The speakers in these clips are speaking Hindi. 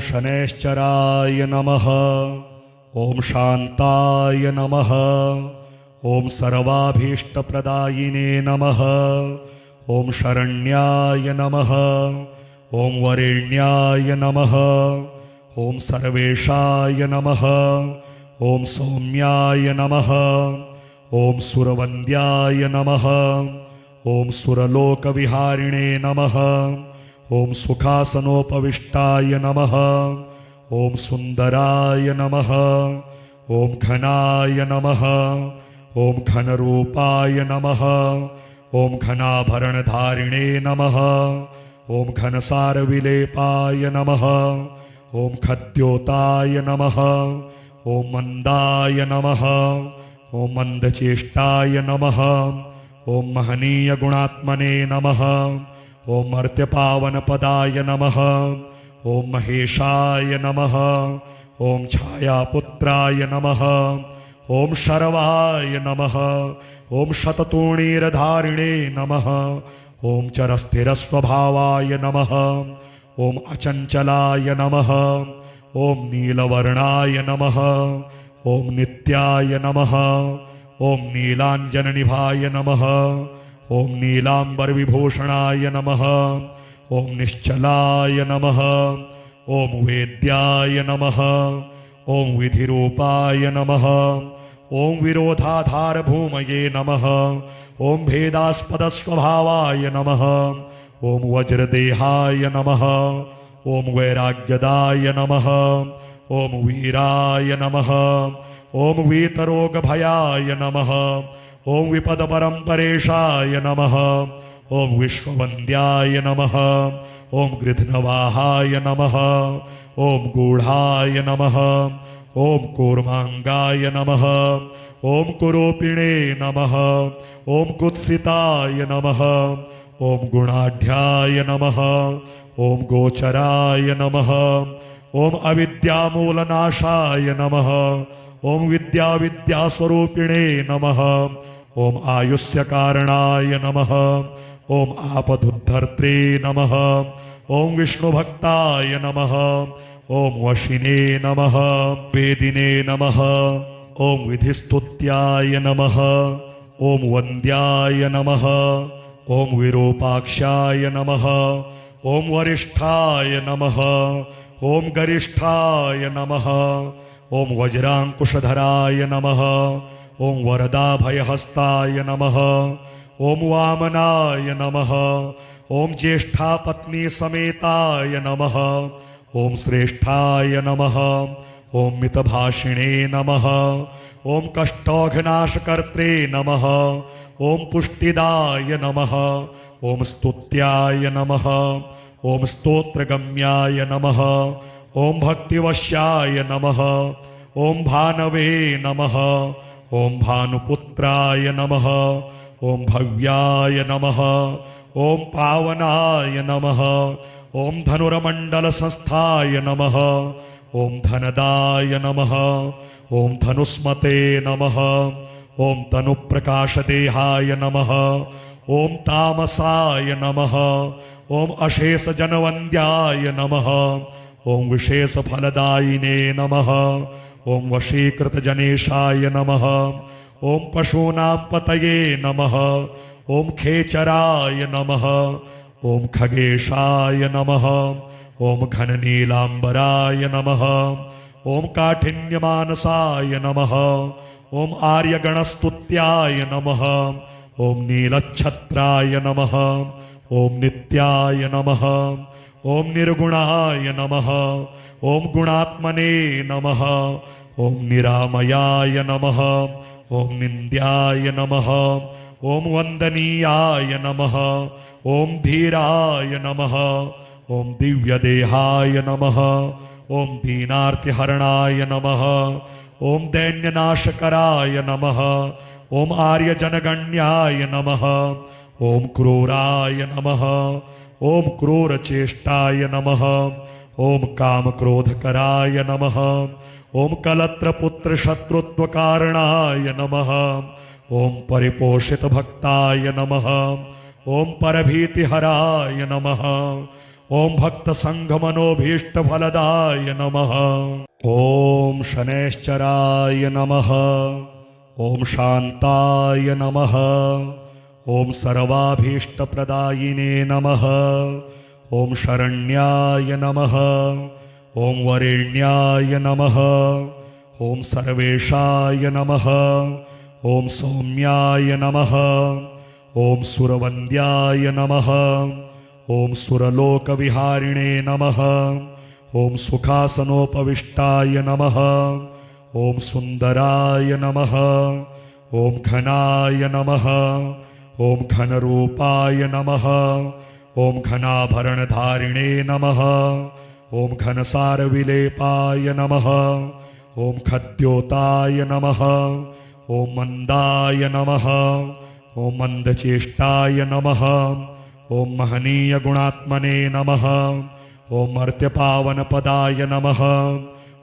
शनैश्चराय नमः। ओम शांताय नमः। ओम सर्वाभीष्टप्रदायिने नमः। ओम शरण्याय नमः। ओम वरेण्याय नमः। ओम सर्वेशाय नमः। ओम सौम्याय नमः। ओम सुरवन्द्याय नमः। ओम सुरलोकविहारिणे नमः। ओम सुखासनोपविष्टाय नमः। ओम सुंदराय नमः। ओम घनाय नमः। ओम घनरूपाय नमः। ओम घनाभरणधारिणे नमः। ओम घनसारविलेपाय नमः। ओम खद्योताय नमः। ओम मंदाय नमः। ओम मंदचेष्टाय नमः। ओम महनीय गुणात्मने नमः। ओम मर्त्यपावनपदाय नमः। ओम महेशाय नमः। ओम छायापुत्राय नमः। ओम शर्वाय नमः। ओम शततूणीरधारिणे नमः। ओम चरस्थिरस्वभावाय नमः। ओम अचंचलाय नमः। ओम नीलवर्णाय नमः। ओम नित्याय नमः। ओम नीलांजननिभाय नमः। ओम नीलांबरविभूषणाय नमः। ओम निश्चलाय नमः। ओम वेद्याय नमः। ओम विधिरूपाय नमः। ओम विरोधाधार भूमये नमः। ओम भेदास्पदस्वभावाय नमः। ओम वज्रदेहाय नमः। ओम वैराग्यदाय नमः। ओम वीराय नमः। ओम वीतरोगभयाय नमः। ओम विपदपरम्परेशाय नमः। ओम विश्ववन्द्याय नमः। ओम गृध्नवाहाय नमः। ओम गूढ़ाय नमः। ओम कूर्मांगाय नमः। ओम कुरूपिणे नमः। ओम कुत्सिताय नमः। ओम गुणाढ्याय नमः। ओम गोचराय नमः। ओम अविद्यामूलनाशाय नमः। ओम विद्यास्वरूपिणे नमः। ओम आयुष्यकारणाय नमः। ओम आपदुद्धर्त्रे नमः। ओम विष्णुभक्ताय नमः। ओम वशिने नमः। वेदिने नमः। ओम विधिस्तुत्याय नमः। ओम वन्द्याय नमः। ओम विरूपाक्षाय नमः। ओम वरिष्ठाय नमः। ओम गरिष्ठाय नमः। ओम वज्रांकुशधराय नमः। ओम वरदाभयहस्ताय नमः। ओम वामनाय नमः। ओम ज्येष्ठापत्नी समेताय नमः। ओम श्रेष्ठाय नमः। ओम मितभाषिणे नमः। ओम कष्टौघनाशकर्त्रे नमः। ओम पुष्टिदाय नमः। ओम स्तुत्याय नमः। ओम स्तोत्रगम्याय नमः। ओम भक्तिवश्याय नमः। ओम भानवे नमः। ओम भानुपुत्राय नमः। ओम भव्याय नमः। ओम पावनाय नमः। ओम धनुर्मण्डलसंस्थाय नमः। ओम धनदाय नमः। ओम धनुस्मते नमः। ओम तनुप्रकाशदेहाय नमः। ओम तामसाय नमः। ओम अशेषजनवन्द्याय नमः। ओम विशेषफलदायिने नमः। ओम वशीकृतजनेशाय नमः। ओम पशूनां पतये नमः। ओम खेचराय नमः। ओम खगेशाय नमः। ओम घननीलांबराय नमः। ओम काठिन्यमानसाय नमः। ओम आर्यगणस्तुत्याय नमः। ओम नीलच्छत्राय नमः। ओम नित्याय नमः। ओम निर्गुणाय नमः। ओम गुणात्मने नमः। ओम निरामयाय नमः। ओम निन्द्याय नमः। ओम वंदनीयाय नमः। ओम धीराय नमः। ओम दिव्यदेहाय नमः। ओम दीनार्तिहरणाय नमः। ओम दैन्यनाशकराय नमः। ओम आर्यजनगण्याय नमः। ओम क्रूराय नमः। ओम क्रूरचेष्टाय नमः। ओम कामक्रोधकराय नमः। ओम कलत्रपुत्रशत्रुत्वकारणाय नमः। ओम परिपोषितभक्ताय नमः। ओम परभीतिहराय नमः। ओम भक्त संघमनोभीष्ट फलदाय नमः। ओम शनैश्चराय नमः। ओम शांताय नमः। ओम सर्वाभीष्ट प्रदायिने नमः। ओम शरण्याय नमः। ओम वरेण्याय नमः। ओम सर्वेशाय नमः। ओम सौम्याय नमः। ओम सुरवन्द्याय नमः। ओम सुरलोकविहारिणे नमः। ओम सुखासनोपविष्टाय नमः। ओम सुंदराय नमः। ओम घनाय नमः। ओम घनरूपाय नमः। ओम घनाभरणधारिणे नमः। ओम घनसारविलेपाय नमः। ओम खद्योताय नमः। ओम मंदाय नमः। ओम मंदचेष्टाय नमः। ओम महनीय गुणात्मने नमः। ओम मर्त्यपावनपदाय नमः।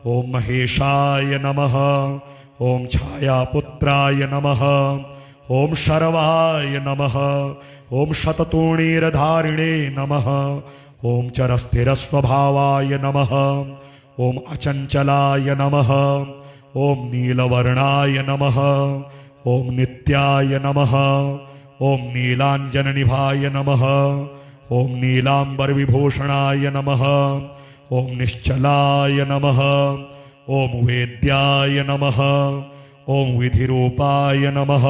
ओम महेशाय नमः। ओम छायापुत्राय नमः। ओम शर्वाय नमः। ओम शततूणीरधारिणे नमः। ओम चरस्थिरस्वभावाय नमः। ओम अचंचलाय नमः। ओम नीलवर्णाय नमः। ओम नित्याय नमः। ओम नीलांजननिभाय नमः। ओम नीलांबरविभूषणाय नमः। ओम निश्चलाय नमः। ओम वेद्याय नमः। ओम विधिरूपाय नमः।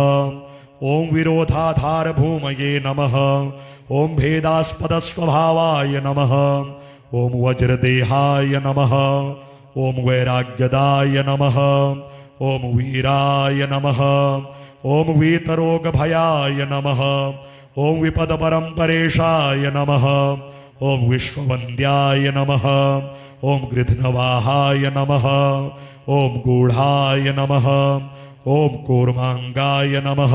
ओम विरोधाधार भूमये नमः। ओम भेदास्पदस्वभावाय नमः। ओम वज्रदेहाय नमः। ओम वैराग्यदाय नमः। ओम वीराय नमः। ओम वीतरोगभयाय नमः। ओम विपदपरम्परेशाय नमः। ओम विश्ववन्द्याय नमः। ओम गृध्नवाहाय नमः। ओम गूढ़ाय नमः। ओम कूर्मांगाय नमः।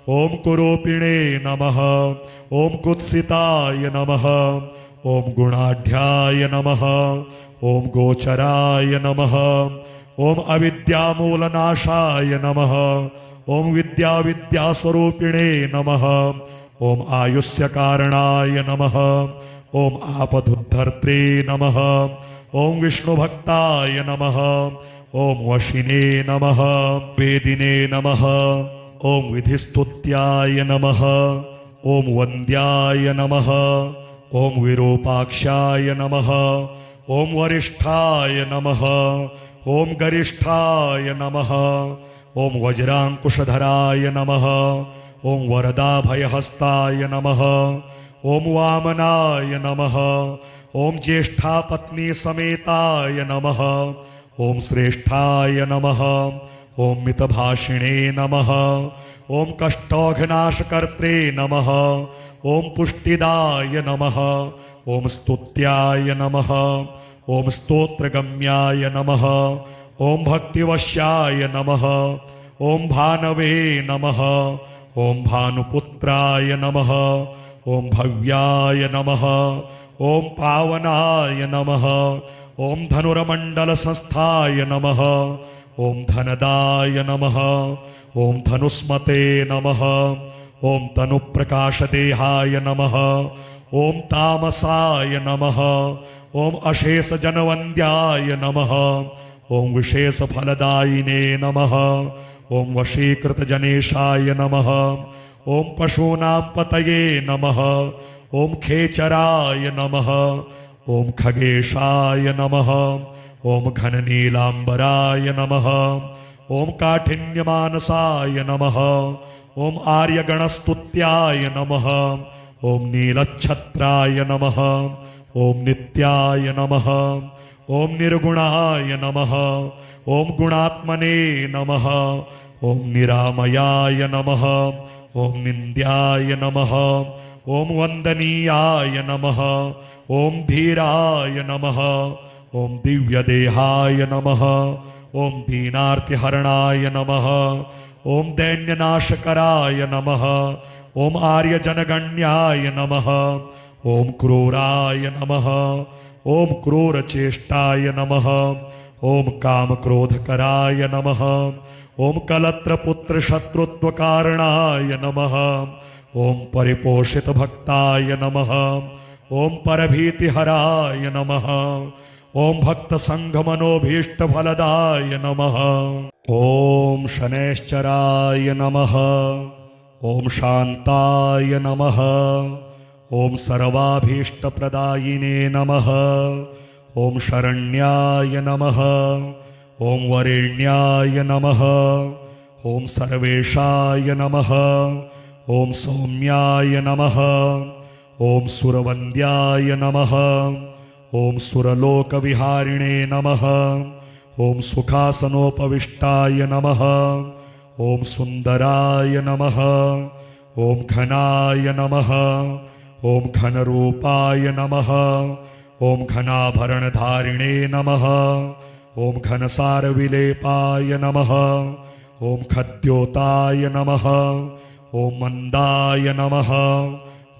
ओम कुरूपिणे नमः। ओम कुत्सिताय नमः। ओम गुणाढ्याय नमः। ओम गोचराय नमः। ओम अविद्यामूलनाशाय नमः। ओम विद्यास्वरूपिणे नमः। ओम आयुष्यकारणाय नमः। ओम आपदुद्धर्त्रे नमः। ओम विष्णुभक्ताय नमः। ओम वशिने नमः। वेदिने नमः। ओम विधिस्तुत्याय नमः। ओम वन्द्याय नमः। ओम विरूपाक्षाय नमः। ओम वरिष्ठाय नमः। ओम गरिष्ठाय नमः। ओम वज्रांकुशधराय नमः। ओम वरदाभयहस्ताय नमः। ओम वामनाय नमः। ओम ज्येष्ठापत्नी समेताय नमः। ओम श्रेष्ठाय नमः। ओम मितभाषिणे नमः। ओम कष्टौघनाशकर्त्रे नमः। ओम पुष्टिदाय नमः। ओम स्तुत्याय नमः। ओम स्तोत्रगम्याय नमः। ओम भक्तिवश्याय नमः। ओम भानवे नमः। ओम भानुपुत्राय नमः। ओम भव्याय नमः। ओम पावनाय नमः। ओम धनुरमण्डलसंस्थाय नमः। ओम धनदाय नमः। ओम धनुस्मते नमः। ओम तनुप्रकाशदेहाय नमः। ओम तामसाय नमः। ओम अशेषजनवन्द्याय नमः। ओम विशेषफलदायिने नमः। ओम वशीकृतजनेशाय नमः। ओम पशूनां पतये नमः। ओम खेचराय नमः। ओम खगेशाय नमः। ओम घननीलांबराय नमः। ओम काठिन्यमानसाय नमः। ओम आर्यगणस्तुत्याय नमः। ओम नीलच्छत्राय नमः। ओम नित्याय नमः। ओम निर्गुणाय नमः। ओम गुणात्मने नमः। ओम निरामयाय नमः। ओम निन्द्याय नमः। ओम वंदनीयाय नमः। ओम धीराय नमः। ओम दिव्यदेहाय नमः। ओम दीनार्तिहरणाय नमः। ओम दैन्यनाशकराय नमः। ओम आर्यजनगण्याय नमः। ओम क्रूराय नमः। ओम क्रूरचेष्टाय नमः। ओम कामक्रोधकराय नमः। ओम कलत्रपुत्रशत्रुत्वकारणाय नमः। ओम परिपोषितभक्ताय नमः। ओम परभीतिहराय नमः। ओम भक्तसङ्घमनोभीष्टफलदाय नमः। ओम शनैश्चराय नमः। ओम शान्ताय नमः। ओम सर्वाभीष्टप्रदायिने नमः। ओम शरण्याय नमः। ओम वरेण्याय नमः। ओम सर्वेशाय नमः। ओम सौम्याय नमः। ओम सुरवन्द्याय नमः। ओम सुरलोकविहारिणे नमः। ओम सुखासनोपविष्टाय नमः। ओम सुन्दराय नमः। ओम घनाय नमः। ओम घनरूपाय नमः। ओम घनाभरणधारिणे नमः। ओम घनसारविलेपाय नमः। ओम खद्योताय नमः। ओम मंदाय नमः।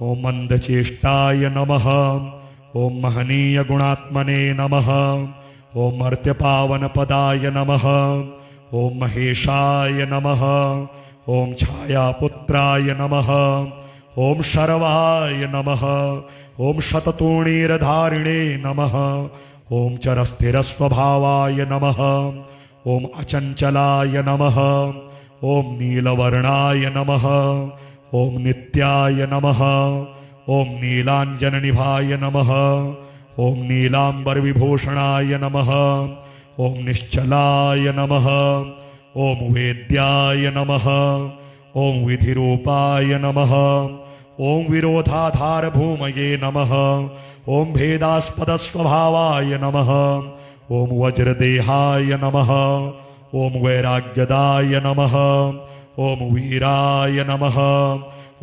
ओम मंदचेष्टाय नमः। ओम महनीय गुणात्मने नमः। ओम मर्त्यपावनपदाय नमः। ओम महेशाय नमः। ओम छायापुत्राय नमः। ओम शर्वाय नमः। ओम शततूणीरधारिणे नमः। ओम चरस्थिरस्वभावाय नमः। ओम अचञ्चलाय नमः। ओम नीलवर्णाय नमः। ओम नित्याय नमः। ओम नीलाञ्जननिभाय नमः। ओम नीलाम्बरविभूषणाय नमः। ओम निश्चलाय नमः। ओम वेद्याय नमः। ओम विधिरूपाय नमः। ओम विरोधाधारभूमये नमः। ओम भेदास्पदस्वभावाय नमः। ओम वज्रदेहाय नमः। ओम वैराग्यदाय नमः। ओम वीराय नमः।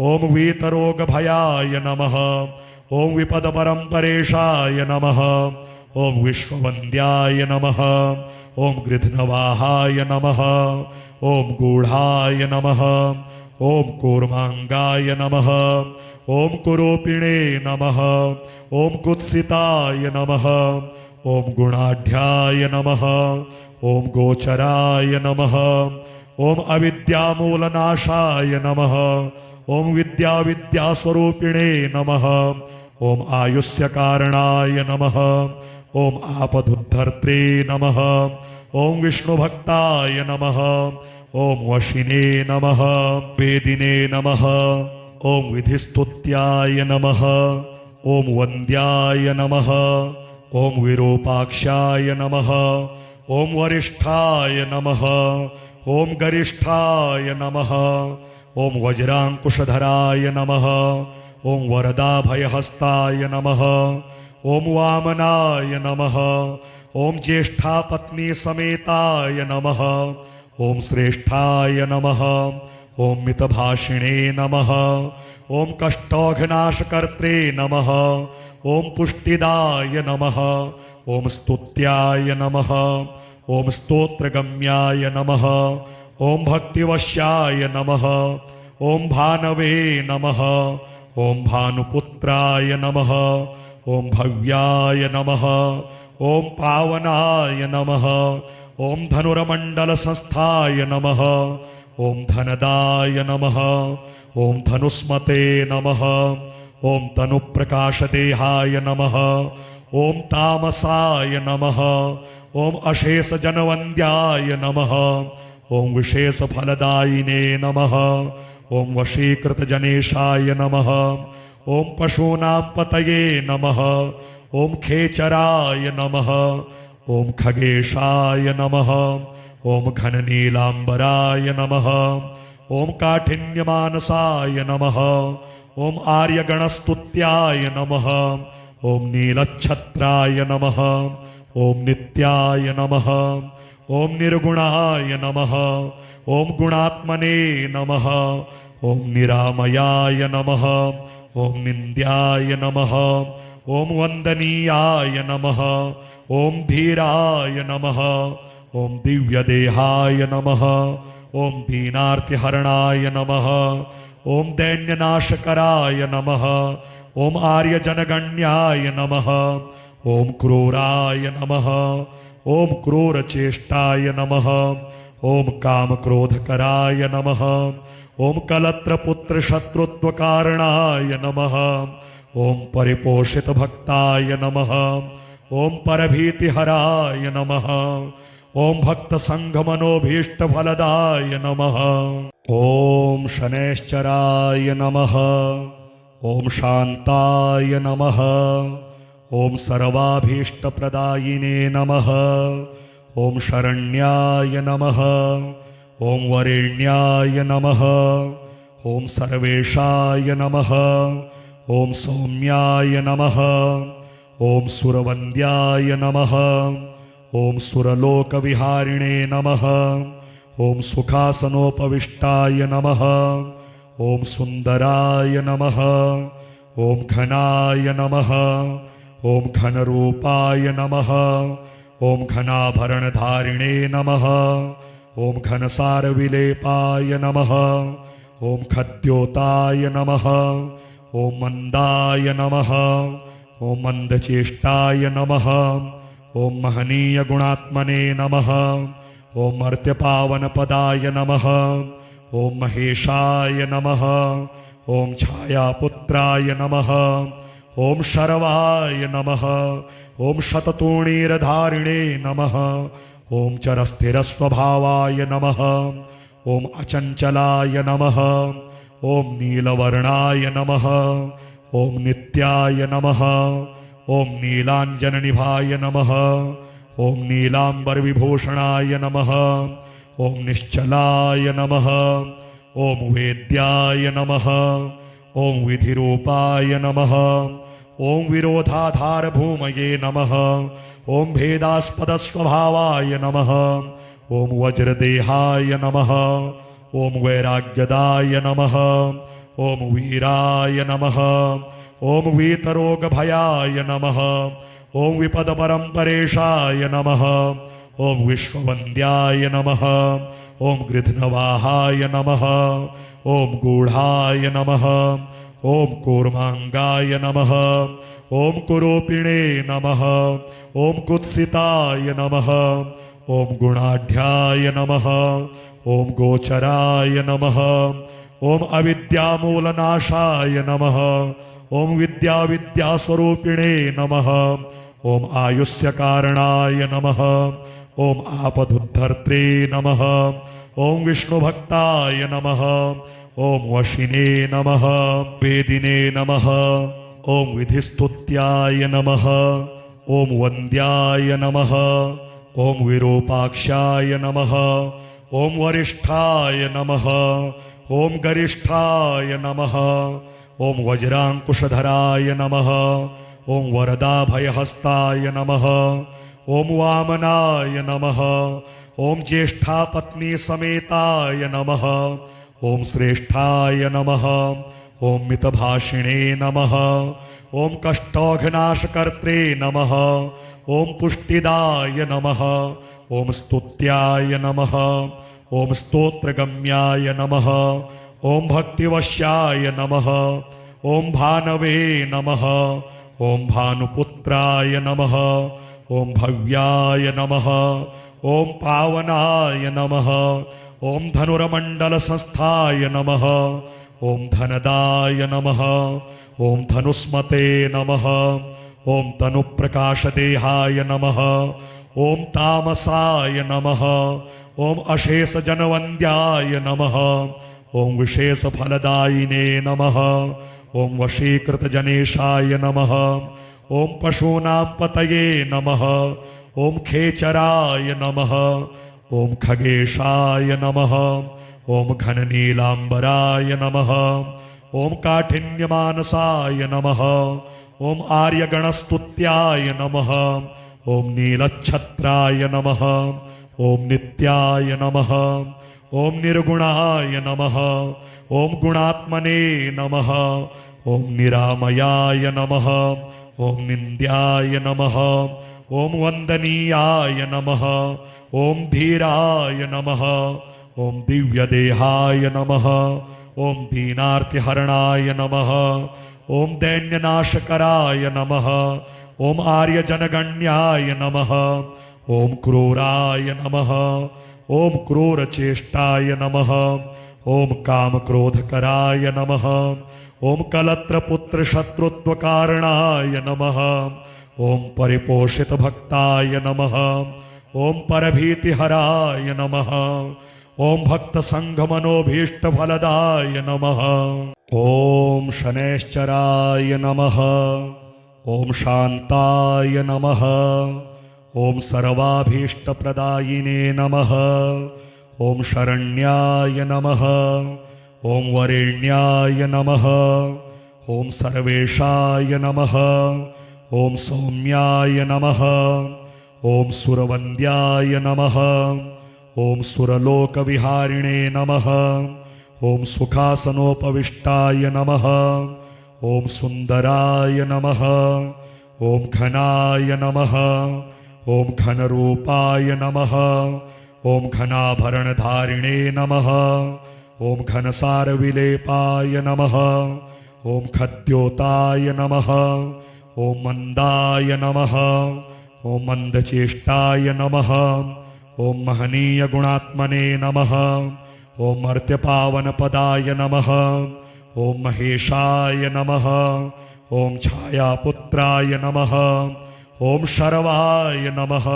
ओम वीतरोगभयाय नमः। ओम विपदपरम्परेशाय नमः। ओम विश्ववन्द्याय नमः। ओम गृध्नवाहाय नमः। ओम गूढ़ाय नमः। ओम कूर्मांगाय नमः। ओम कुरूपिणे नमः। ओम कुत्सिताय नमः। ओम गुणाढ्याय नमः। ओम गोचराय नमः। ओम अविद्यामूलनाशाय नमः। ओम विद्यास्वरूपिणे नमः। ओम आयुष्यकारणाय नमः। ओम आपदुद्धर्त्रे नमः। ओम विष्णुभक्ताय नमः। ओम वशिने नमः। वेदिने नमः। ओम विधिस्तुत्याय नमः। ओम वन्द्याय नमः। ओम विरूपाक्षाय नमः। ओम वरिष्ठाय नमः। ओम गरिष्ठाय नमः। ओम वज्रांकुशधराय नमः। ओम वरदाभयहस्ताय नमः। ओम वामनाय नमः। ओम ज्येष्ठापत्नी समेताय नमः। ओम श्रेष्ठाय नमः। ओम मितभाषिणे नमः। ओम कष्टौघनाशकर्त्रे नमः। ओम पुष्टिदाय नमः। ओम स्तुत्याय नमः। ओम स्तोत्रगम्याय नमः। ओम भक्तिवश्याय नमः। ओम भानवे नमः। ओम भानुपुत्राय नमः। ओम भव्याय नमः। ओम पावनाय नमः। ओम धनुरमण्डलसंस्थाय नमः। ओम धनदाय नमः। ओम धनुस्मते नमः। ओम तनुप्रकाशदेहाय नमः। ओम तामसाय नमः। ओम अशेषजनवन्द्याय नमः। ओम विशेषफलदायिने नमः। ओम वशीकृतजनेशाय नमः। ओम पशूनां पतये नमः। ओम खेचराय नमः। ओम खगेशाय नमः। ओम घननीलांबराय नमः। ओम काठिन्यमानसाय नमः। ओम आर्यगणस्तुत्याय नमः। ओम नीलच्छत्राय नमः। ओम नित्याय नमः। ओम निर्गुणाय नमः। ओम गुणात्मने नमः। ओम निरामयाय नमः। ओम निन्द्याय नमः। ओम वंदनीयाय नमः। ओम धीराय नमः। ओम दिव्यदेहाय नमः। ओम दीनार्तिहरणाय नमः। ओम दैन्यनाशकराय नमः। ओम आर्यजनगण्याय नमः। ओम क्रूराय नमः। ओम क्रूरचेष्टाय नमः। ओम कामक्रोधकराय नमः। ओम कलत्रपुत्रशत्रुत्वकारणाय नमः। ॐ परिपोषितभक्ताय नमः। ॐ परभीतिहराय नमः। ॐ भक्तसङ्घमनोभीष्टफलदाय नमः। ॐ शनैश्चराय नमः। ॐ शान्ताय नमः। ॐ सर्वाभीष्टप्रदायिने नमः। ॐ शरण्याय नमः। ॐ वरेण्याय नमः। ॐ सर्वेशाय नमः। ॐ सौम्याय नमः। ॐ सुरवन्द्याय नमः। ॐ सुरलोकविहारिणे नमः। ॐ सुखासनोपविष्टाय नमः। ॐ सुन्दराय नमः। ॐ घनाय नमः। ॐ घनरूपाय नमः। ॐ घनाभरणधारिणे नमः। ॐ घनसारविलेपाय नमः। ॐ खद्योताय नमः। ॐ मन्दाय नमः। ॐ मन्दचेष्टाय नमः। ॐ महनीयगुणात्मने नमः। ॐ मर्त्यपावनपदाय नमः। ॐ महेशाय नमः। ॐ छायापुत्राय नमः। ॐ शर्वाय नमः। ॐ शततूणीरधारिणे नमः। ॐ चरस्थिरस्वभावाय नमः। ॐ अचञ्चलाय नमः। ॐ नीलवर्णाय नमः। ॐ नित्याय नमः। ॐ नीलाञ्जननिभाय नमः। ॐ नीलाम्बरविभूषणाय नमः। ॐ निश्चलाय नमः। ॐ वेद्याय नमः। ॐ विधिरूपाय नमः। ॐ विरोधाधारभूमये नमः। ॐ भेदास्पदस्वभावाय नमः। ॐ वज्रदेहाय नमः। ॐ वैराग्यदाय नमः। ॐ वीराय नमः। ॐ वीतरोगभयाय नमः। ॐ विपदपरम्परेशाय नमः। ॐ विश्ववन्द्याय नमः। ॐ गृध्नवाहाय नमः। ॐ गूढाय नमः। ॐ कूर्माङ्गाय नमः। ॐ कुरूपिणे नमः। ॐ कुत्सिताय नमः। ॐ गुणाढ्याय नमः। ॐ गोचराय नमः। ॐ अविद्यामूलनाशाय नमः। ॐ विद्यास्वरूपिणे नमः। ॐ आयुष्यकारणाय नमः। ॐ आपदुद्धर्त्रे नमः। ॐ विष्णुभक्ताय नमः। ॐ वशिने नमः। वेदिने नमः। ॐ विधिस्तुत्याय नमः। ॐ वन्द्याय नमः। ॐ विरूपाक्षाय नमः। ॐ वरिष्ठाय नमः। ॐ गरिष्ठाय नमः। ॐ वज्राङ्कुशधराय नमः। ॐ वरदाभयहस्ताय नमः। ॐ वामनाय नमः। ॐ ज्येष्ठापत्नीसमेताय नमः। ॐ श्रेष्ठाय नमः। ॐ मितभाषिणे नमः। ॐ कष्टौघनाशकर्त्रे नमः। ॐ पुष्टिदाय नमः। ॐ स्तुत्याय नमः। ॐ स्तोत्रगम्याय नमः। ॐ भक्तिवश्याय नमः। ॐ भानवे नमः। ॐ भानुपुत्राय नमः। ॐ भव्याय नमः। ॐ पावनाय नमः। ॐ धनुर्मण्डलसंस्थाय नमः। ॐ धनदाय नमः। ॐ धनुस्मते नमः। ॐ तनुप्रकाशदेहाय नमः। ॐ तामसाय नमः। ॐ अशेषजनवन्द्याय नमः। ॐ विशेषफलदायिने नमः। ॐ वशीकृतजनेशाय नमः। ॐ पशूनां पतये नमः। ॐ खेचराय नमः। ॐ खगेशाय नमः। ॐ घननीलाम्बराय नमः। ॐ काठिन्यमानसाय नमः। ॐ आर्यगणस्तुत्याय नमः। ॐ नीलच्छत्राय नमः। ॐ नित्याय नमः। ॐ निर्गुणाय नमः। ॐ गुणात्मने नमः। ॐ निरामयाय नमः। ॐ निन्द्याय नमः। ॐ वन्दनीयाय नमः। ॐ धीराय नमः। ॐ दिव्यदेहाय नमः। ॐ दीनार्तिहरणाय नमः। ॐ दैन्यनाशकराय नमः। ॐ आर्यजनगण्याय नमः। ॐ क्रूराय नमः। ॐ क्रूरचेष्टाय नमः। ॐ कामक्रोधकराय नमः। ओम कलत्रपुत्र शत्रुत्वकारणाय नमः। ओम परिपोषित भक्ताय नमः। ओम परभीतिहराय नमः। ओम भक्त संघ मनोभीष्ट फलदाय नमः। ओम शनैश्चराय नमः। ओम शांताय नमः। ओम सर्वाभीष्ट प्रदायिने नमः। ओम शरण्याय नमः। ओम वरेण्याय नमः। ओम सर्वेशाय नमः। ओम सौम्याय नमः। ओम सुरवन्द्याय नमः। ओम सुरलोकविहारिणे नमः। ओम सुखासनोपविष्टाय नमः। ओम सुंदराय नमः। ओम घनाय नमः। ओम घनरूपाय नमः। ओम घनाभरणधारिणे नमः। ओम घनसारविलेपाय नमः। ओम खद्योताय नमः। ओम मंदाय नमः। ओम मंदचेष्टाय नमः। ओम महनीय गुणात्मने नमः। ओम मर्त्यपावनपदाय नमः। ओम महेशाय नमः। ओम छायापुत्राय नमः। ओम शर्वाय नमः।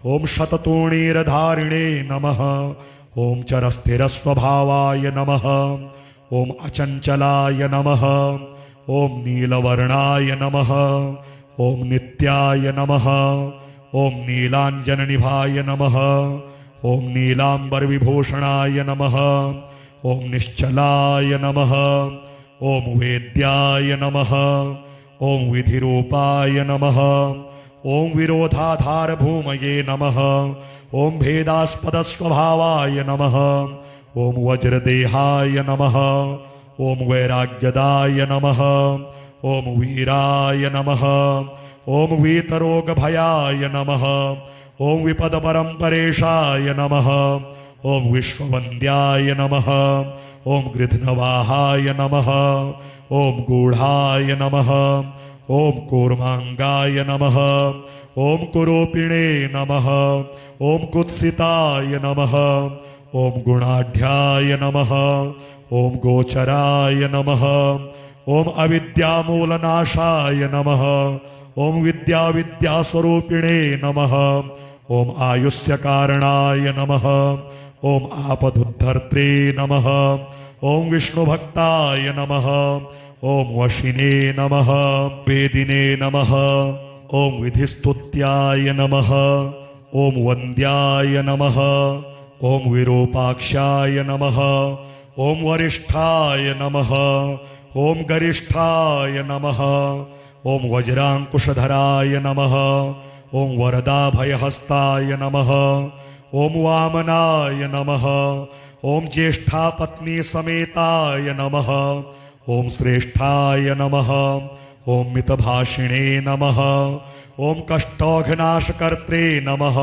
ओम शततूणीरधारिणे नमः। ओम चरस्थिरस्वभावाय नमः। ओम अचंचलाय नमः। ओम नीलवर्णाय नमः। ओम नित्याय नमः। ओम नीलांजननिभाय नमः। ओम नीलांबरविभूषणाय नमः। ओम निश्चलाय नमः। ओम वेद्याय नमः। ओम विधिरूपाय नमः। ओम विरोधाधार भूमये नमः। ओम भेदास्पद स्वभावाय नमः। ओम वज्रदेहाय नमः। ओम वैराग्यदाय नमः। ओम वीराय नमः। ओम वीतरोगभयाय नमः। ओम विपदपरम्परेशाय नमः। ओम विश्ववन्द्याय नमः। ओम गृध्नवाहाय नमः। ओम गूढ़ाय नमः। ओम कूर्मांगाय नमः। ओम कुरूपिणे नमः। ओम कुत्सिताय नमः। ओम गुणाढ्याय नमः। ओम गोचराय नमः। ओम अविद्यामूलनाशाय नमः। ओम विद्यास्वरूपिणे नमः। ओम आयुष्यकारणाय नमः। ओम आपदुद्धर्त्रे नमः। ओम विष्णुभक्ताय नमः। ओम वशिने नमः। वेदिने नमः। ओम विधिस्तुत्याय नमः। ओम वन्द्याय नमः। ओम विरूपाक्षाय नमः। ओम वरिष्ठाय नमः। ओम गरिष्ठाय नमः। ओम वज्रांकुशधराय नमः। ओम वरदाभयहस्ताय नमः। ओम वामनाय नमः। ओम ज्येष्ठापत्नी समेताय नमः। ओम श्रेष्ठाय नमः। ओम मितभाषिणे नमः। ओम कष्टौघनाशकर्त्रे नमः।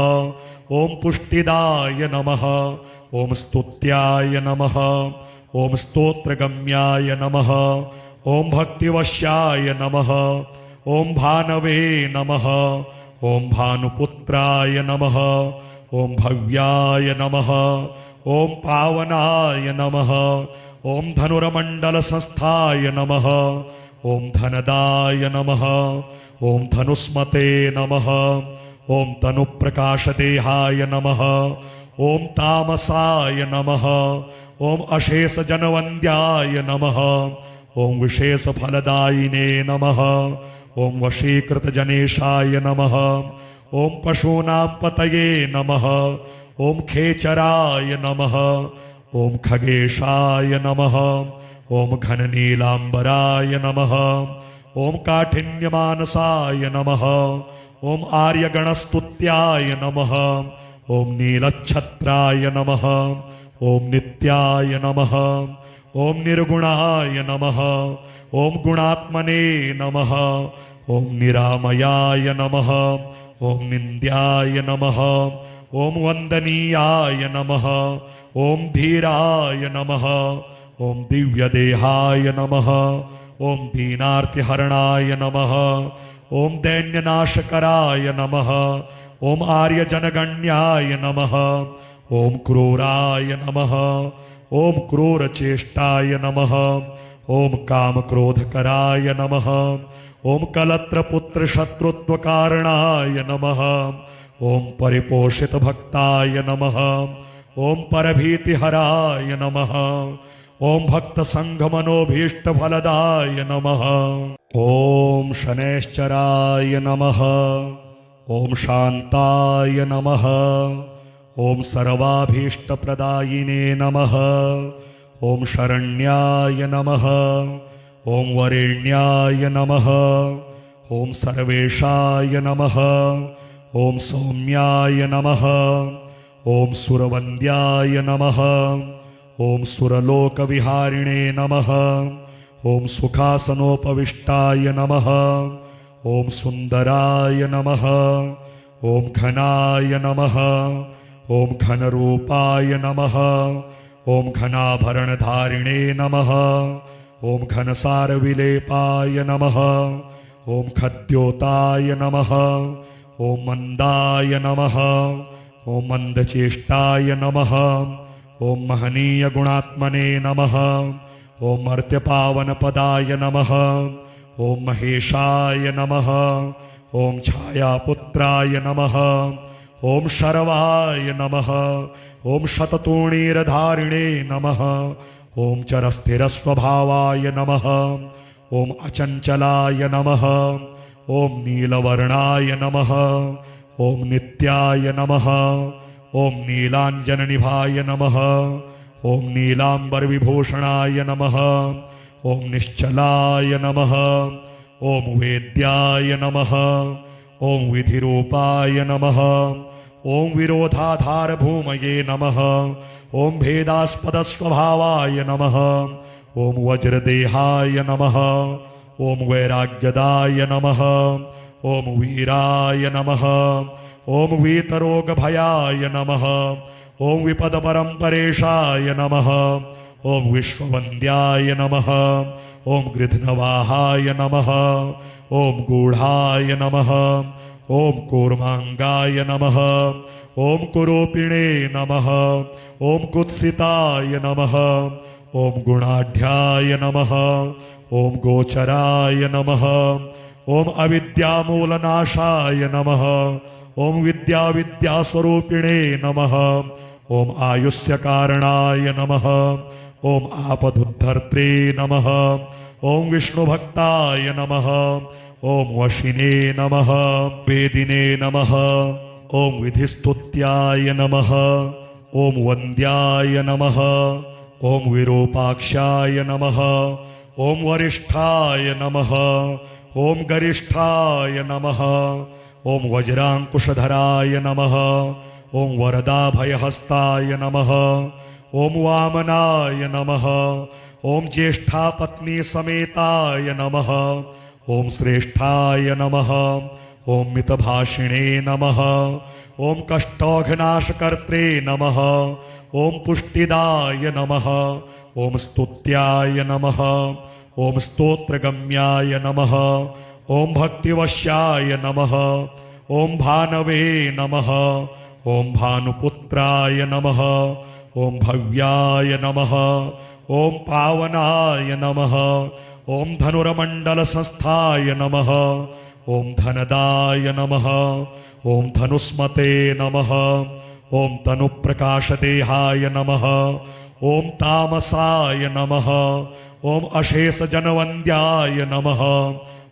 ओम पुष्टिदाय नमः। ओम स्तुत्याय नमः। ओम स्तोत्रगम्याय नमः। ओम भक्तिवश्याय नमः। ओम भानवे नमः। ओम भानुपुत्राय नमः। ओम भव्याय नमः। ओम पावनाय नमः। ओम धनुर्मण्डलसंस्थाय नमः। ओम धनदाय नमः। ओम धनुस्मते नमः। ओम तनुप्रकाशदेहाय नमः। ओम तामसाय नमः। ओम अशेषजनवन्द्याय नमः। ओम विशेषफलदायिने नमः। ओम वशीकृतजनेशाय नमः। ओम पशूनां पतये नमः। ओम खेचराय नमः। ओम खगेशाय नमः। ओम घननीलांबराय नमः। ओम काठिन्यमानसाय नमः। ओम आर्यगणस्तुत्याय नमः। ओम नीलच्छत्राय नमः। ओम नित्याय नमः। ओम निर्गुणाय नमः। ओम गुणात्मने नमः। ओम निरामयाय नमः। ओम निन्द्याय नमः। ओम वंदनीयाय नमः। ओम धीराय नमः। ओम दिव्यदेहाय नमः। ओम दीनार्तिहरणाय नमः। ओम दैन्यनाशकराय नमः। ओम आर्यजनगण्याय नमः। ओम क्रूराय नमः। ओम क्रूरचेष्टाय नमः। ओम कामक्रोधकराय नमः। ओम कलत्रपुत्रशत्रुत्वकारणाय नमः। ओम परिपोषितभक्ताय नमः। ओम परभीतिहराय नमः। ओम भक्तसङ्घमनोभीष्टफलदाय नमः। ओम शनैश्चराय नमः। ओम शान्ताय नमः। ओम सर्वाभीष्टप्रदायिने नमः। ओम शरण्याय नमः। ओम वरेण्याय नमः। ओम सर्वेशाय नमः। ओम सौम्याय नमः। ओम सुरवन्द्याय नमः। ओम सुरलोकविहारिणे नमः। ओम सुखासनोपविष्टाय नमः। ओम सुन्दराय नमः। ओम घनाय नमः। ओम घनरूपाय नमः। ओम घनाभरणधारिणे नमः। ओम घनसारविलेपाय नमः। ओम खद्योताय नमः। ओम मंदाय नमः। ओम मंदचेष्टाय नमः। ओम महनीय गुणात्मने नमः। ओम मर्त्यपावनपदाय नमः। ओम महेशाय नमः। ओम छायापुत्राय नमः। ओम शर्वाय नमः। ओम शततूणीरधारिणे नमः। ओम चरस्थिरस्वभावाय नमः। ओम अचञ्चलाय नमः। ओम नीलवर्णाय नमः। ओम नित्याय नमः। ओम नीलाञ्जननिभाय नमः। ओम नीलाम्बरविभूषणाय नमः। ओम निश्चलाय नमः। ओम वेद्याय नमः। ओम विधिरूपाय नमः। ओम विरोधाधार भूमये नमः। ओम भेदास्पदस्वभावाय नमः। ओम वज्रदेहाय नमः। ओम वैराग्यदाय नमः। ओम वीराय नमः। ओम वीतरोगभयाय नमः। ओम विपदपरम्परेशाय नमः। ओम विश्ववन्द्याय नमः। ओम गृध्नवाहाय नमः। ओम गूढ़ाय नमः। ओम कूर्मांगाय नमः। ओम कुरूपिणे नमः। ओम कुत्सिताय नमः। ओम गुणाढ्याय नमः। ओम गोचराय नमः। ओम अविद्यामूलनाशाय नमः। ओम विद्यास्वरूपिणे नमः। ओम आयुष्यकारणाय नमः। ओम आपदुद्धर्त्रे नमः। ओम विष्णुभक्ताय नमः। ओम वशिने नमः। वेदिने नमः। ओम विधिस्तुत्याय नमः। ओम वन्द्याय नमः। ओम विरूपाक्षाय नमः। ओम वरिष्ठाय नमः। ओम गरिष्ठाय नमः। ओम वज्रांकुशधराय नमः। ओम वरदाभयहस्ताय नमः। ओम वामनाय नमः। ओम ज्येष्ठापत्नी समेताय नमः। ओम श्रेष्ठाय नमः। ओम मितभाषिणे नमः। ओम कष्टौघनाशकर्त्रे नमः। ओम पुष्टिदाय नमः। ओम स्तुत्याय नमः। ओम स्तोत्रगम्याय नमः। ओम भक्तिवश्याय नमः। ओम भानवे नमः। ओम भानुपुत्राय नमः। ओम भव्याय नमः। ओम पावनाय नमः। ओम धनुर्मण्डलसंस्थाय नमः। ओम धनदाय नमः। ओम धनुस्मते नमः। ओम तनुप्रकाशदेहाय नमः। ओम तामसाय नमः। ओम अशेषजनवन्द्याय नमः।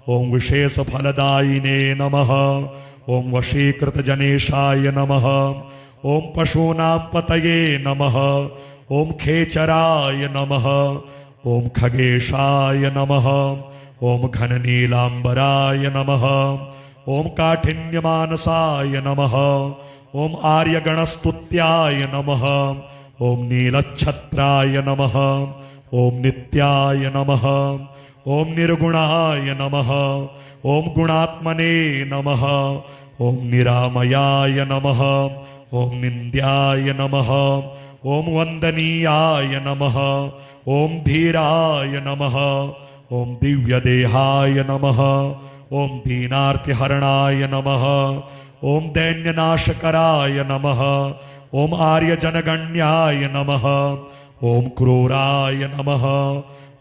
ओम विशेषफलदायिने नमः। ओम वशीकृतजनेशाय नमः। ओम पशूनां पतये नमः। ओम खेचराय नमः। ओम खगेशाय नमः। ओम घननीलांबराय नमः। ओम काठिन्यमानसाय नमः। ओम आर्यगणस्तुत्याय नमः। ओम नीलच्छत्राय नमः। ओम नित्याय नमः। ओम निर्गुणाय नमः। ओम गुणात्मने नमः। ओम निरामयाय नमः। ओम निन्द्याय नमः। ओम वंदनीयाय नमः। ओम धीराय नमः। ओम दिव्यदेहाय नमः। ओम दीनार्तिहरणाय नमः। ओम दैन्यनाशकराय नमः। ओम आर्यजनगण्याय नमः। ओम क्रूराय नमः।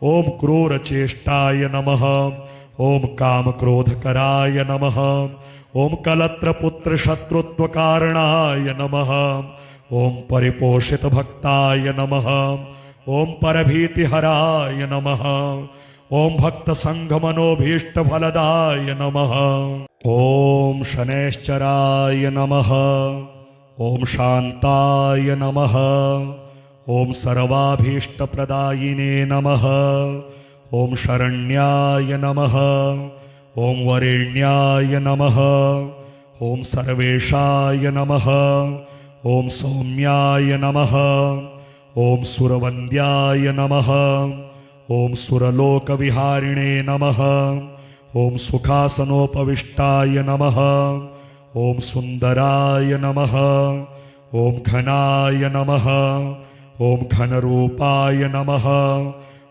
ओम क्रूरचेष्टाय नमः, ओम कामक्रोधकराय नमः, ओम कलत्रपुत्रशत्रुत्वकारणाय नमः, ओम परिपोषितभक्ताय नमः, ओम परभीतिहराय नमः, ओम भक्तसङ्घमनोभीष्टफलदाय नमः, ओम शनैश्चराय नमः, ओम शान्ताय नमः, ओम सर्वाभीष्टप्रदायिने नमः, ओम शरण्याय नमः, ओम वरेण्याय नमः, ओम सर्वेशाय नमः, ओम सौम्याय नमः, ओम सुरवन्द्याय नमः, ओम सुरलोकविहारिणे नमः, ओम सुखासनोपविष्टाय नमः, ओम सुन्दराय नमः, ओम घनाय नमः, ओम घनरूपाय नमः,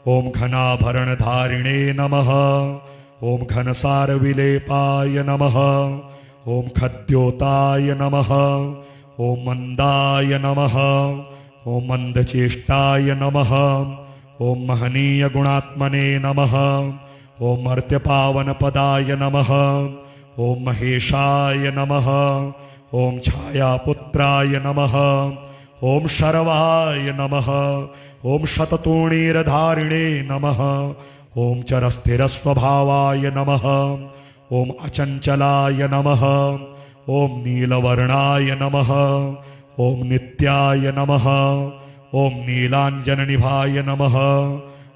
ओम घनाभरणधारिणे नमः, ओम घनसारविलेपाय नमः, ओम खद्योताय नमः, ओम मंदाय नमः, ओम मंदचेष्टाय नमः, ओम महनीय गुणात्मने नमः, ओम मर्त्यपावनपदाय नमः, ओम महेशाय नमः, ओम छायापुत्राय नमः, ओम शर्वाय नमः, ओम शततूणीरधारिणे नमः, ओम चरस्थिरस्वभावाय नमः, ओम अचञ्चलाय नमः, ओम नीलवर्णाय नमः, ओम नित्याय नमः, ओम नीलाञ्जननिभाय नमः,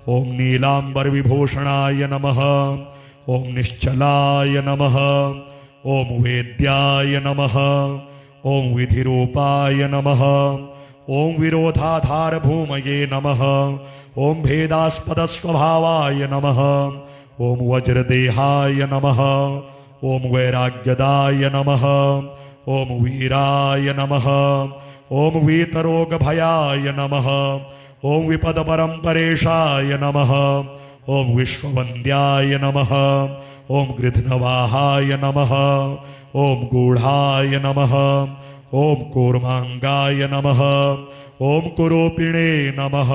ओम नीलाम्बरविभूषणाय नमः, ओम निश्चलाय नमः, ओम वेद्याय नमः, ओम विधिरूपाय नमः, ओम विरोधाधार भूमये नमः, ओम भेदास्पदस्वभावाय नमः, ओम वज्रदेहाय नमः, ओम वैराग्यदाय नमः, ओम वीराय नमः, ओम वीतरोगभयाय नमः, ओम विपदपरम्परेशाय नमः, ओम विश्ववन्द्याय नमः, ओम गृध्नवाहाय नमः, ओम गूढ़ाय नमः, ओम कूर्मांगाय नमः, ओम कुरूपिणे नमः,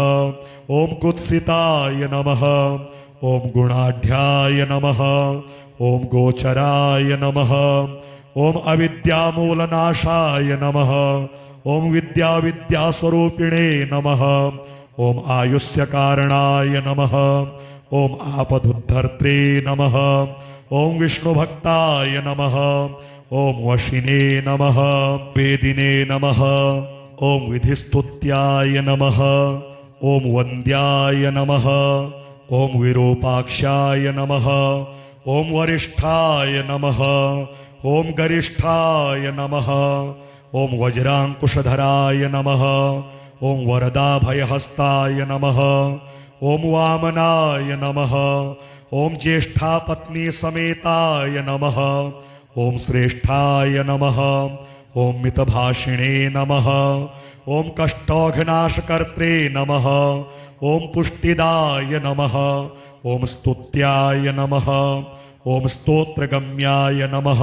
ओम कुत्सिताय नमः, ओम गुणाढ्याय नमः, ओम गोचराय नमः, ओम अविद्यामूलनाशाय नमः, ओम विद्यास्वरूपिणे नमः, ओम आयुष्यकारणाय नमः, ओम आपदुद्धर्त्रे नमः, ओम विष्णुभक्ताय नमः, ओम वशिने नमः, वेदिने नमः, ओम विधिस्तुत्याय नमः, ओम वन्द्याय नमः, ओम विरूपाक्षाय नमः, ओम वरिष्ठाय नमः, ओम गरिष्ठाय नमः, ओम वज्रांकुशधराय नमः, ओम वरदाभयहस्ताय नमः, ओम वामनाय नमः, ओम ज्येष्ठापत्नी समेताय नमः, ओम श्रेष्ठाय नमः, ओम मितभाषिणे नमः, ओम कष्टौघनाशकर्त्रे नमः, ओम पुष्टिदाय नमः, ओम स्तुत्याय नमः, ओम स्तोत्रगम्याय नमः,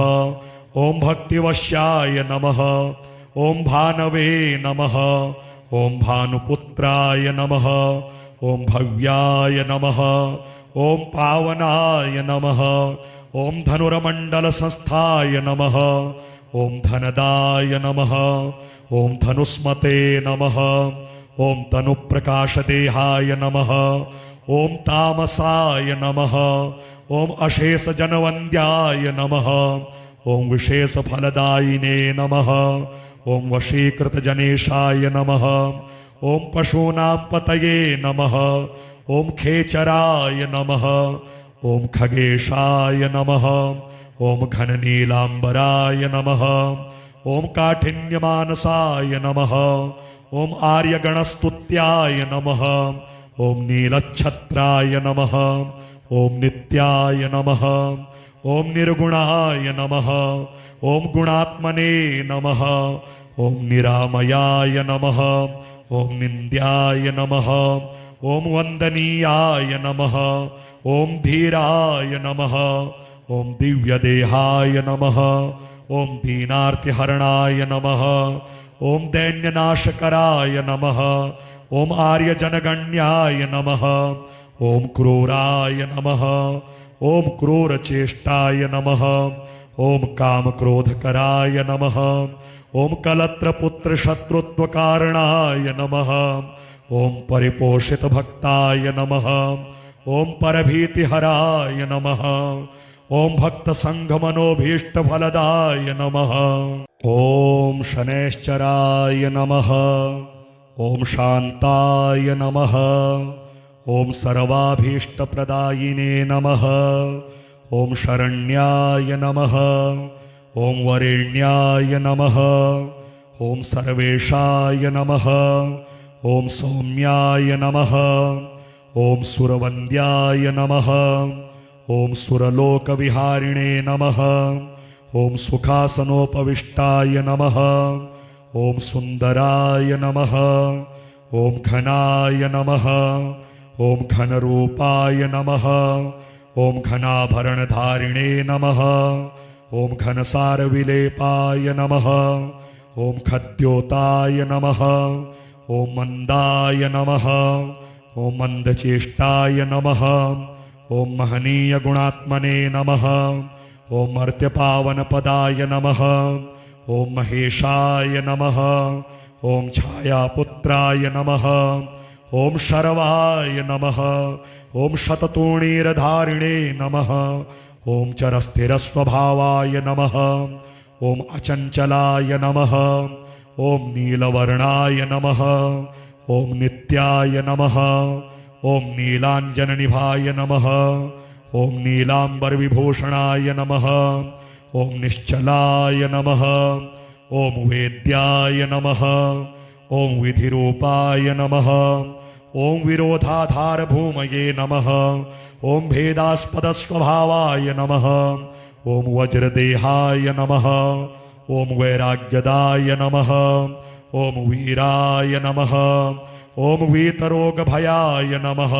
ओम भक्तिवश्याय नमः, ओम भानवे नमः, ओम भानुपुत्राय नमः, ओम भव्याय नमः, ओम पावनाय नमः, ओम धनुर्मण्डलसंस्थाय नमः, ओम धनदाय नमः, ओम धनुस्मते नमः, ओम तनुप्रकाशदेहाय नमः, ओम तामसाय नमः, ओम अशेषजनवन्द्याय नमः, ओम विशेषफलदायिने नमः, ओम वशीकृतजनेशाय नमः, ओम पशूनां पतये नमः, ओम खेचराय नमः, ओम खगेशाय नमः, ओम घननीलाम्बराय नमः, ओम काठिन्यमानसाय नमः, ओम आर्यगणस्तुत्याय नमः, ओम नीलच्छत्राय नमः, ओम नित्याय नमः, ओम निर्गुणाय नमः, ओम गुणात्मने नमः, ओम निरामयाय नमः, ओम निन्द्याय नमः, ओम वंदनीयाय नमः, ओम धीराय नमः, ओम दिव्यदेहाय नमः, ओम दीनार्तिहरणाय नमः, ओम दैन्यनाशकराय नमः, ओम आर्यजनगण्याय नमः, ॐ क्रूराय नमः ॐ क्रूरचेष्टाय नमः ॐ कामक्रोधकराय नमः ॐ कलत्रपुत्रशत्रुत्वकारणाय नमः ॐ परिपोषितभक्ताय नमः ॐ परभीतिहराय नमः ॐ भक्तसङ्घमनोभीष्टफलदाय नमः ॐ शनैश्चराय नमः ॐ शान्ताय नमः ॐ सर्वाभीष्टप्रदायिने नमः ॐ शरण्याय नमः ॐ वरेण्याय नमः ॐ सर्वेशाय नमः ॐ सौम्याय नमः ॐ सुरवन्द्याय नमः ॐ सुरलोकविहारिणे नमः ॐ सुखासनोपविष्टाय नमः ॐ सुन्दराय नमः ॐ घनाय नमः ॐ घनरूपाय नमः ॐ घनाभरणधारिणे नमः ॐ घनसारविलेपाय नमः ॐ खद्योताय नमः ॐ मन्दाय नमः ॐ मन्दचेष्टाय नमः ॐ महनीयगुणात्मने नमः ॐ मर्त्यपावनपदाय नमः ॐ महेशाय नमः ॐ छायापुत्राय नमः ॐ शर्वाय नमः ॐ शततूणीरधारिणे नमः ॐ चरस्थिरस्वभावाय नमः ॐ अचञ्चलाय नमः ॐ नीलवर्णाय नमः ॐ नित्याय नमः ॐ नीलाञ्जननिभाय नमः ॐ नीलाम्बरविभूषणाय नमः ॐ निश्चलाय नमः ॐ वेद्याय नमः ॐ विधिरूपाय नमः ॐ विरोधाधारभूमये नमः ॐ भेदास्पदस्वभावाय नमः ॐ वज्रदेहाय नमः ॐ वैराग्यदाय नमः ॐ वीराय नमः ॐ वीतरोगभयाय नमः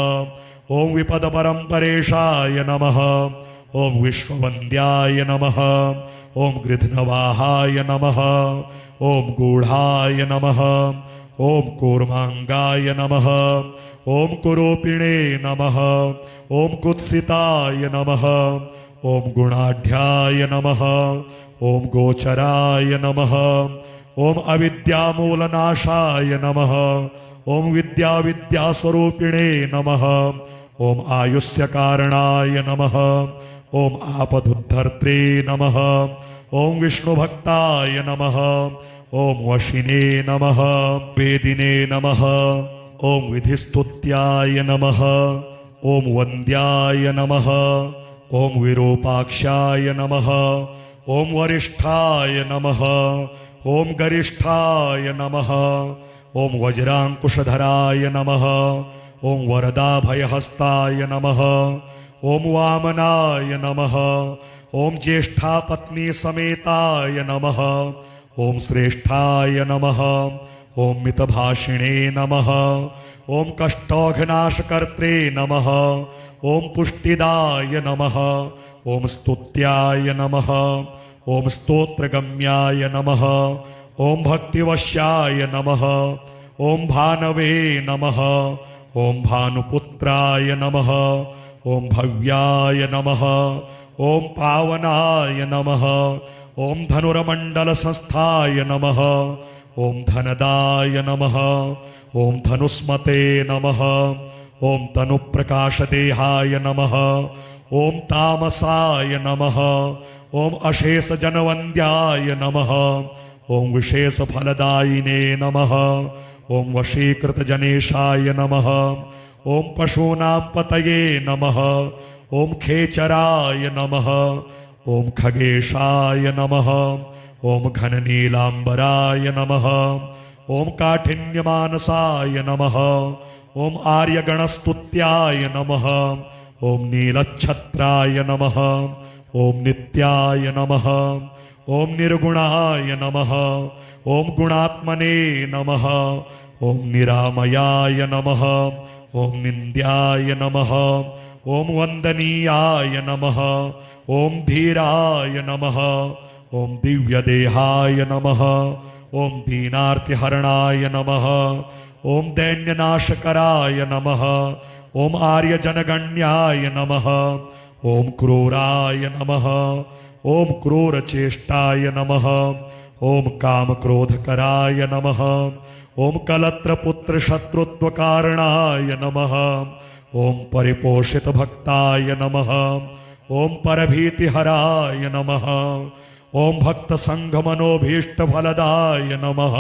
ॐ विपदपरम्परेशाय नमः ॐ विश्ववन्द्याय नमः ॐ गृध्नवाहाय नमः ॐ गूढाय नमः ॐ कूर्माङ्गाय नमः ॐ कुरूपिणे नमः ॐ कुत्सिताय नमः ॐ गुणाढ्याय नमः ॐ गोचराय नमः ॐ अविद्यामूलनाशाय नमः ॐ विद्यास्वरूपिणे नमः ॐ आयुष्यकारणाय नमः ॐ आपदुद्धर्त्रे नमः ॐ विष्णुभक्ताय नमः ॐ वशिने नमः वेदिने नमः ॐ विधिस्तुत्याय नमः ॐ वन्द्याय नमः ॐ विरूपाक्षाय नमः ॐ वरिष्ठाय नमः ॐ गरिष्ठाय नमः ॐ वज्राङ्कुशधराय नमः ॐ वरदाभयहस्ताय नमः ॐ वामनाय नमः ॐ ज्येष्ठापत्नीसमेताय नमः ॐ श्रेष्ठाय नमः ॐ मितभाषिणे नमः ॐ कष्टौघनाशकर्त्रे नमः ॐ पुष्टिदाय नमः ॐ स्तुत्याय नमः ॐ स्तोत्रगम्याय नमः ॐ भक्तिवश्याय नमः ॐ भानवे नमः ॐ भानुपुत्राय नमः ॐ भव्याय नमः ॐ पावनाय नमः ॐ धनुर्मण्डलसंस्थाय नमः ॐ धनदाय नमः ॐ धनुस्मते नमः ॐ तनुप्रकाशदेहाय नमः ॐ तामसाय नमः ॐ अशेषजनवन्द्याय नमः ॐ विशेषफलदायिने नमः ॐ वशीकृतजनेशाय नमः ॐ पशूनां पतये नमः ॐ खेचराय नमः ॐ खगेशाय नमः ॐ घननीलाम्बराय नमः ॐ काठिन्यमानसाय नमः ॐ आर्यगणस्तुत्याय नमः ॐ नीलच्छत्राय नमः ॐ नित्याय नमः ॐ निर्गुणाय नमः ॐ गुणात्मने नमः ॐ निरामयाय नमः ॐ निन्द्याय नमः ॐ वन्दनीयाय नमः ॐ धीराय नमः ॐ दिव्यदेहाय नमः ॐ दीनार्तिहरणाय नमः ॐ दैन्यनाशकराय नमः ओम आर्यजनगण्याय नमः ओम क्रूराय नमः ओम क्रूरचेष्टाय नमः ओम कामक्रोधकराय नमः ओम कलत्रपुत्रशत्रुत्वकारणाय नमः ओम परिपोषितभक्ताय नमः ओम परभीतिहराय नमः ओम भक्तसङ्घमनोभीष्टफलदाय नमः।